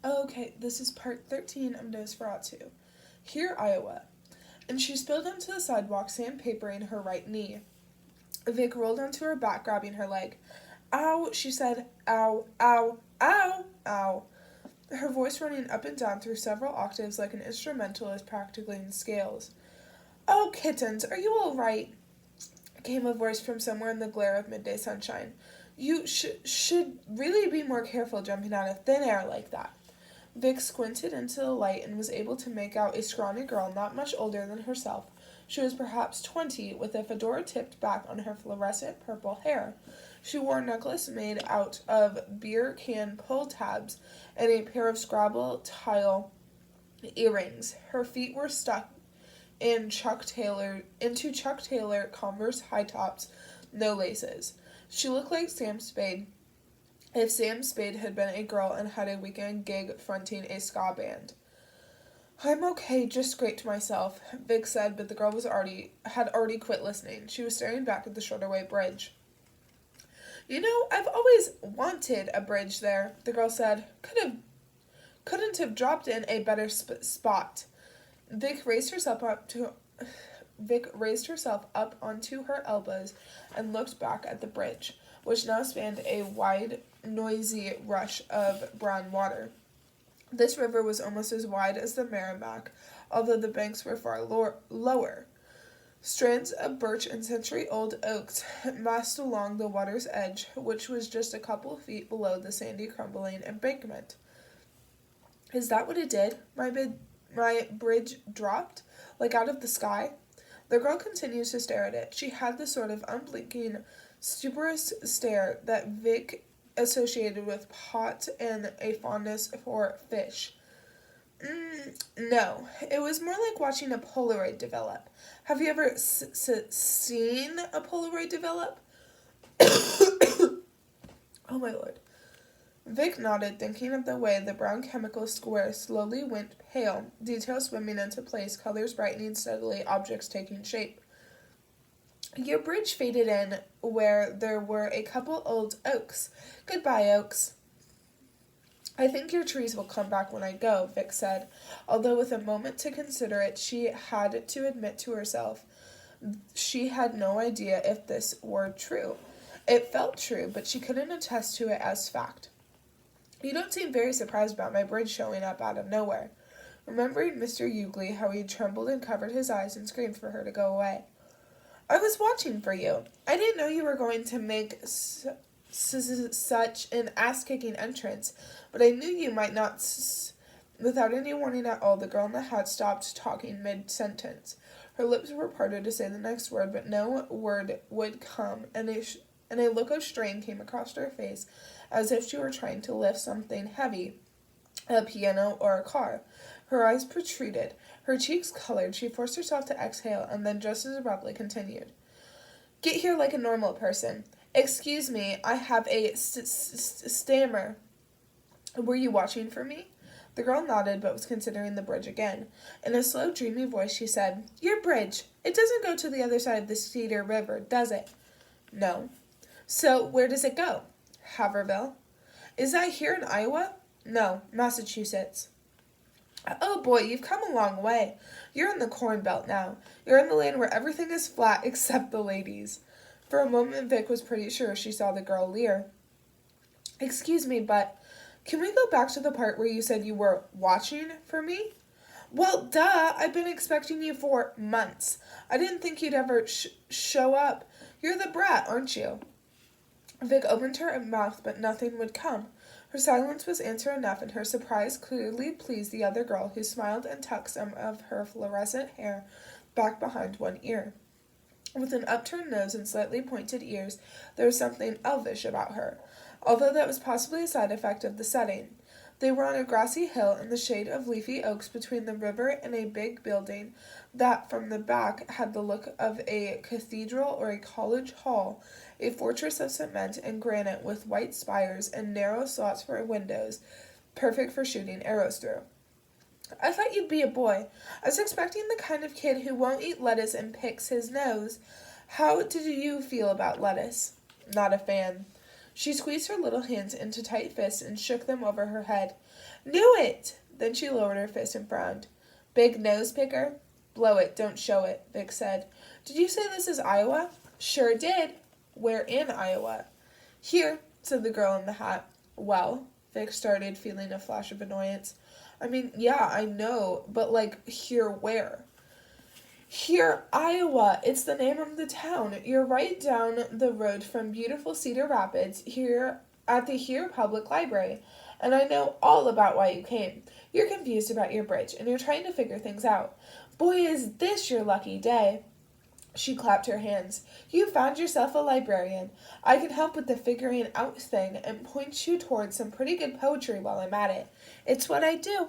Okay, this is part 13 of Nos4a2. Here, Iowa. And she spilled onto the sidewalk, sandpapering her right knee. Vic rolled onto her back, grabbing her leg. Ow, she said. Ow, ow, ow, ow. Her voice running up and down through several octaves like an instrumentalist practicing scales. Oh, kittens, are you all right? Came a voice from somewhere in the glare of midday sunshine. You should really be more careful jumping out of thin air like that. Vic squinted into the light and was able to make out a scrawny girl not much older than herself. She was perhaps 20, with a fedora tipped back on her fluorescent purple hair. She wore a necklace made out of beer can pull tabs and a pair of Scrabble tile earrings. Her feet were stuck into Chuck Taylor Converse high tops, no laces. She looked like Sam Spade if Sam Spade had been a girl and had a weekend gig fronting a ska band. I'm okay, just scraped myself, Vic said, but the girl had already quit listening. She was staring back at the Shorterway Bridge. You know, I've always wanted a bridge there, the girl said. Couldn't have dropped in a better spot. Vic raised herself up onto her elbows and looked back at the bridge, which now spanned a wide, noisy rush of brown water. This river was almost as wide as the Merrimack, although the banks were far lower. Strands of birch and century-old oaks massed along the water's edge, which was just a couple of feet below the sandy, crumbling embankment. Is that what it did? My bridge dropped, like out of the sky? The girl continues to stare at it. She had the sort of unblinking, stuporous stare that Vic associated with pot and a fondness for fish. No, it was more like watching a Polaroid develop. Have you ever seen a Polaroid develop? Oh my lord. Vic nodded, thinking of the way the brown chemical square slowly went pale, details swimming into place, colors brightening steadily, objects taking shape. Your bridge faded in where there were a couple old oaks. Goodbye, oaks. I think your trees will come back when I go, Vic said, although with a moment to consider it, she had to admit to herself she had no idea if this were true. It felt true, but she couldn't attest to it as fact. You don't seem very surprised about my bridge showing up out of nowhere. Remembering Mr. Eugley, how he trembled and covered his eyes and screamed for her to go away. I was watching for you. I didn't know you were going to make such an ass-kicking entrance, but I knew you might not. Without any warning at all, the girl in the hat stopped talking mid-sentence. Her lips were parted to say the next word, but no word would come, and a look of strain came across her face, as if she were trying to lift something heavy, a piano or a car. Her eyes protruded. Her cheeks colored. She forced herself to exhale, and then just as abruptly continued. Get here like a normal person. Excuse me, I have a stammer. Were you watching for me? The girl nodded, but was considering the bridge again. In a slow, dreamy voice, she said, Your bridge. It doesn't go to the other side of the Cedar River, does it? No. So, where does it go? Haverhill. Is that here in Iowa? No, Massachusetts. Oh boy, you've come a long way. You're in the Corn Belt now. You're in the land where everything is flat except the ladies. For a moment, Vic was pretty sure she saw the girl leer. Excuse me, but can we go back to the part where you said you were watching for me? Well, duh, I've been expecting you for months. I didn't think you'd ever show up. You're the brat, aren't you? Vic opened her mouth, but nothing would come. Her silence was answer enough, and her surprise clearly pleased the other girl, who smiled and tucked some of her fluorescent hair back behind one ear. With an upturned nose and slightly pointed ears, there was something elvish about her, although that was possibly a side effect of the setting. They were on a grassy hill in the shade of leafy oaks between the river and a big building that, from the back, had the look of a cathedral or a college hall, a fortress of cement and granite with white spires and narrow slots for windows, perfect for shooting arrows through. I thought you'd be a boy. I was expecting the kind of kid who won't eat lettuce and picks his nose. How did you feel about lettuce? Not a fan. She squeezed her little hands into tight fists and shook them over her head. Knew it! Then she lowered her fist and frowned. Big nose picker? Blow it, don't show it, Vic said. Did you say this is Iowa? Sure did. Where in Iowa? Here, said the girl in the hat. Well, Vic started, feeling a flash of annoyance. I mean, yeah, I know, but here where? Here, Iowa. It's the name of the town. You're right down the road from beautiful Cedar Rapids, here at the Here Public Library. And I know all about why you came. You're confused about your bridge, and you're trying to figure things out. Boy, is this your lucky day. She clapped her hands. You found yourself a librarian. I can help with the figuring out thing and point you towards some pretty good poetry while I'm at it. It's what I do.